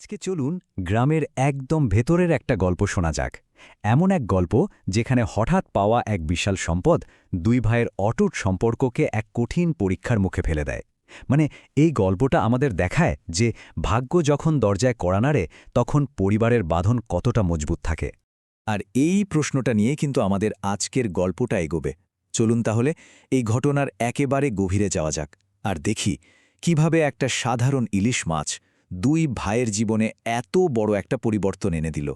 আজকে চলুন গ্রামের একদম ভেতরের একটা গল্প শোনা যাক। এমন এক গল্প যেখানে হঠাৎ পাওয়া এক বিশাল সম্পদ দুই ভাইয়ের অটুট সম্পর্ককে এক কঠিন পরীক্ষার মুখে ফেলে দেয়। মানে এই গল্পটা আমাদের দেখায় যে ভাগ্য যখন দরজায় কড়া নাড়ে তখন পরিবারের বাঁধন কতটা মজবুত থাকে। আর এই প্রশ্নটা নিয়ে কিন্তু আমাদের আজকের গল্পটা এগোবে। চলুন তাহলে এই ঘটনার একেবারে গভীরে যাওয়া যাক আর দেখি কিভাবে একটা সাধারণ ইলিশ মাছ দুই ভাইয়ের জীবনে এত বড় একটা পরিবর্তন এনে দিল।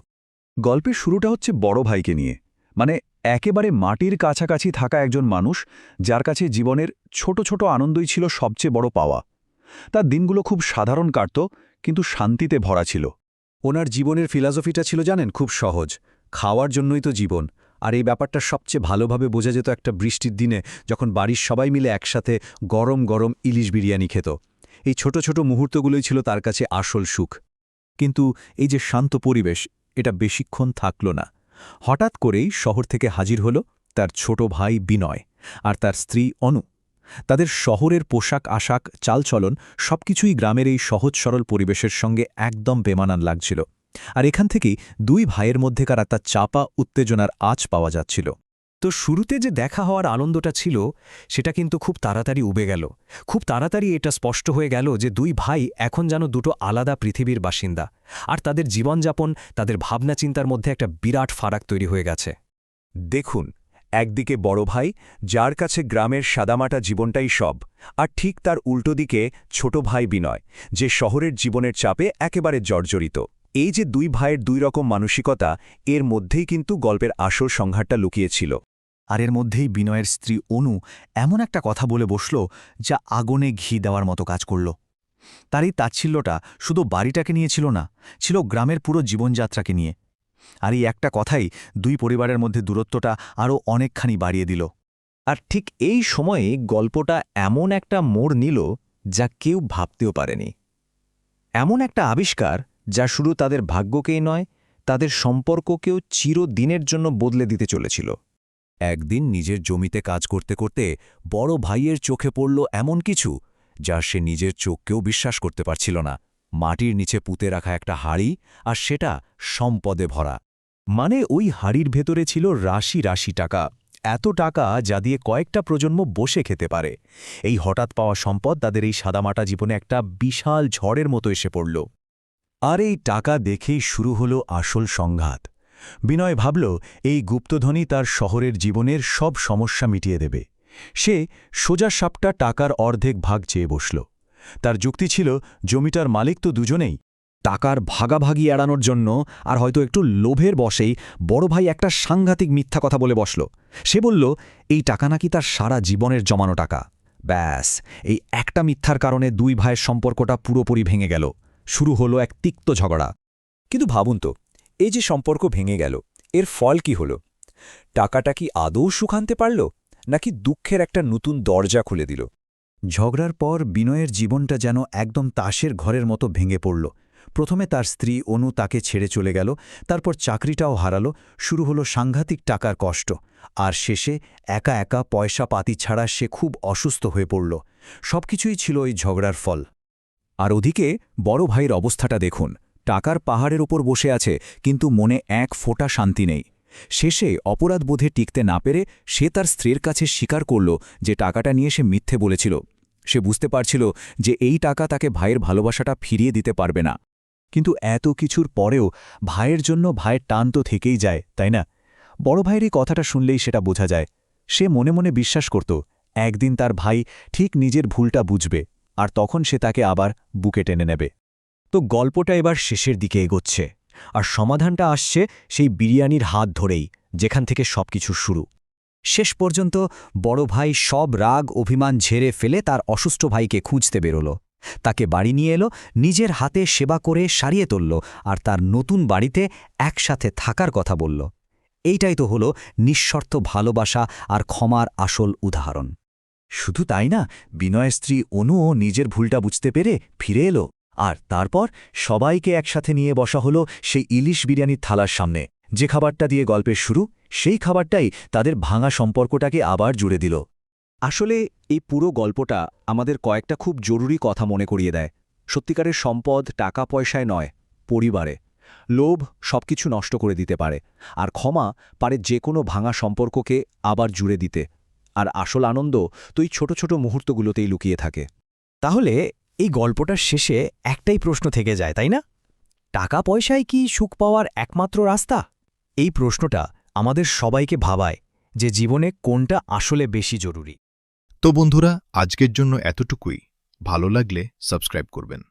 গল্পের শুরুটা হচ্ছে বড় ভাইকে নিয়ে, মানে একেবারে মাটির কাছাকাছি থাকা একজন মানুষ যার কাছে জীবনের ছোট ছোট আনন্দই ছিল সবচেয়ে বড় পাওয়া। তার দিনগুলো খুব সাধারণ কাটত, কিন্তু শান্তিতে ভরা ছিল। ওনার জীবনের ফিলসফিটা ছিল জানেন, খুব সহজ, খাওয়ার জন্যই তো জীবন। আর এই ব্যাপারটা সবচেয়ে ভালোভাবে বোঝা যেত একটা বৃষ্টির দিনে, যখন বাড়ির সবাই মিলে একসাথে গরম গরম ইলিশ বিরিয়ানি খেত। এই ছোট ছোট মুহূর্তগুলোই ছিল তার কাছে আসল সুখ। কিন্তু এই যে শান্ত পরিবেশ, এটা বেশিক্ষণ থাকল না। হঠাৎ করেই শহর থেকে হাজির হল তার ছোট ভাই বিনয় আর তার স্ত্রী অনু। তাদের শহরের পোশাক আশাক চালচলন সবকিছুই গ্রামের এই সহজ সরল পরিবেশের সঙ্গে একদম বেমানান লাগছিল। আর এখান থেকেই দুই ভাইয়ের মধ্যেকার একটা চাপা উত্তেজনার আঁচ পাওয়া যাচ্ছিল। তো শুরুতে যে দেখা হওয়ার আনন্দটা ছিল সেটা কিন্তু খুব তাড়াতাড়ি উবে গেল। খুব তাড়াতাড়ি এটা স্পষ্ট হয়ে গেল যে দুই ভাই এখন যেন দুটো আলাদা পৃথিবীর বাসিন্দা, আর তাদের জীবনযাপন, তাদের ভাবনা চিন্তার মধ্যে একটা বিরাট ফারাক তৈরি হয়ে গেছে। দেখুন, একদিকে বড় ভাই, যার কাছে গ্রামের সাদামাটা জীবনটাই সব, আর ঠিক তার উল্টো দিকে ছোট ভাই বিনয়, যে শহরের জীবনের চাপে একেবারে জর্জরিত। এই যে দুই ভাইয়ের দুই রকম মানসিকতা, এর মধ্যেই কিন্তু গল্পের আসল সংঘাতটা লুকিয়েছিল। আর এর মধ্যেই বিনয়ের স্ত্রী অনু এমন একটা কথা বলে বসল যা আগুনে ঘি দেওয়ার মতো কাজ করল। তার এই তাচ্ছিল্যটা শুধু বাড়িটাকে নিয়ে ছিল না, ছিল গ্রামের পুরো জীবনযাত্রাকে নিয়ে। আর এই একটা কথাই দুই পরিবারের মধ্যে দূরত্বটা আরও অনেকখানি বাড়িয়ে দিল। আর ঠিক এই সময়ে গল্পটা এমন একটা মোড় নিল যা কেউ ভাবতেও পারেনি। এমন একটা আবিষ্কার যা শুধু তাদের ভাগ্যকেই নয়, তাদের সম্পর্ককেও চিরদিনের জন্য বদলে দিতে চলেছিল। একদিন নিজের জমিতে কাজ করতে করতে বড় ভাইয়ের চোখে পড়ল এমন কিছু যা সে নিজের চোখকেও বিশ্বাস করতে পারছিল না। মাটির নিচে পুঁতে রাখা একটা হাড়ি, আর সেটা সম্পদে ভরা। মানে ওই হাড়ির ভেতরে ছিল রাশি রাশি টাকা, এত টাকা যা দিয়ে কয়েকটা প্রজন্ম বসে খেতে পারে। এই হঠাৎ পাওয়া সম্পদ তাদের এই সাদামাটা জীবনে একটা বিশাল ঝড়ের মতো এসে পড়ল। আর এই টাকা দেখেই শুরু হলো আসল সংঘাত। বিনয় ভাবল এই গুপ্তধনই তার শহরের জীবনের সব সমস্যা মিটিয়ে দেবে। সে সোজা সাপটা টাকার অর্ধেক ভাগ চেয়ে বসল। তার যুক্তি ছিল, জমিটার মালিক তো দুজনেই। টাকার ভাগাভাগি এড়ানোর জন্য আর হয়তো একটু লোভের বশেই বড় ভাই একটা সাংঘাতিক মিথ্যা কথা বলে বসল। সে বলল এই টাকা নাকি তার সারা জীবনের জমানো টাকা। ব্যাস, এই একটা মিথ্যার কারণে দুই ভাইয়ের সম্পর্কটা পুরোপুরি ভেঙে গেল। শুরু হলো এক তিক্ত ঝগড়া। কিন্তু ভাবুন তো, এই যে সম্পর্ক ভেঙে গেল, এর ফল কি হল? টাকাটা কি আদৌ সুখ আনতে পারল, নাকি দুঃখের একটা নতুন দরজা খুলে দিল? ঝগড়ার পর বিনয়ের জীবনটা যেন একদম তাসের ঘরের মতো ভেঙে পড়ল। প্রথমে তার স্ত্রী অনু তাকে ছেড়ে চলে গেল, তারপর চাকরিটাও হারালো, শুরু হলো সাংঘাতিক টাকার কষ্ট, আর শেষে একা একা পয়সা পাতি ছাড়া সে খুব অসুস্থ হয়ে পড়ল। সবকিছুই ছিল ওই ঝগড়ার ফল। আর ওদিকে বড় ভাইয়ের অবস্থাটা দেখুন। টাকার পাহাড়ের ওপর বসে আছে, কিন্তু মনে এক ফোঁটা শান্তি নেই। শেষে অপরাধবোধে টিকতে না পেরে সে তার স্ত্রীর কাছে স্বীকার করল যে টাকাটা নিয়ে সে মিথ্যে বলেছিল। সে বুঝতে পারছিল যে এই টাকা তাকে ভাইয়ের ভালোবাসাটা ফিরিয়ে দিতে পারবে না। কিন্তু এত কিছুর পরেও ভাইয়ের জন্য ভাইয়ের টান তো থেকেই যায়, তাই না? বড় ভাইয়ের এই কথাটা শুনলেই সেটা বোঝা যায়। সে মনে মনে বিশ্বাস করত একদিন তার ভাই ঠিক নিজের ভুলটা বুঝবে, আর তখন সে তাকে আবার বুকে টেনে নেবে। তো গল্পটা এবার শেষের দিকে এগোচ্ছে, আর সমাধানটা আসছে সেই বিরিয়ানির হাত ধরেই, যেখান থেকে সবকিছু শুরু। শেষ পর্যন্ত বড় ভাই সব রাগ অভিমান ঝেড়ে ফেলে তার অসুস্থ ভাইকে খুঁজতে বেরোল, তাকে বাড়ি নিয়ে এলো, নিজের হাতে সেবা করে সারিয়ে তুলল, আর তার নতুন বাড়িতে একসাথে থাকার কথা বলল। এইটাই তো হলো নিঃশর্ত ভালোবাসা আর ক্ষমার আসল উদাহরণ। শুধু তাই না, বিনয়ের স্ত্রী অনুও নিজের ভুলটা বুঝতে পেরে ফিরে এলো, আর তারপর সবাইকে একসাথে নিয়ে বসা হলো সেই ইলিশ বিরিয়ানির থালার সামনে। যে খাবারটা দিয়ে গল্পের শুরু, সেই খাবারটাই তাদের ভাঙা সম্পর্কটাকে আবার জুড়ে দিল। আসলে এই পুরো গল্পটা আমাদের কয়েকটা খুব জরুরি কথা মনে করিয়ে দেয়। সত্যিকারের সম্পদ টাকা পয়সায় নয়, পরিবারে। লোভ সবকিছু নষ্ট করে দিতে পারে, আর ক্ষমা পারে যে কোনো ভাঙা সম্পর্ককে আবার জুড়ে দিতে। আর আসল আনন্দ তো এই ছোট ছোট মুহূর্তগুলোতেই লুকিয়ে থাকে। তাহলে এই গল্পটার শেষে একটাই প্রশ্ন থেকে যায়, তাই না? টাকা পয়সায় কি সুখ পাওয়ার একমাত্র রাস্তা? এই প্রশ্নটা আমাদের সবাইকে ভাবায় যে জীবনে কোনটা আসলে বেশি জরুরি। তো বন্ধুরা, আজকের জন্য এতটুকুই। ভালো লাগলে সাবস্ক্রাইব করবেন।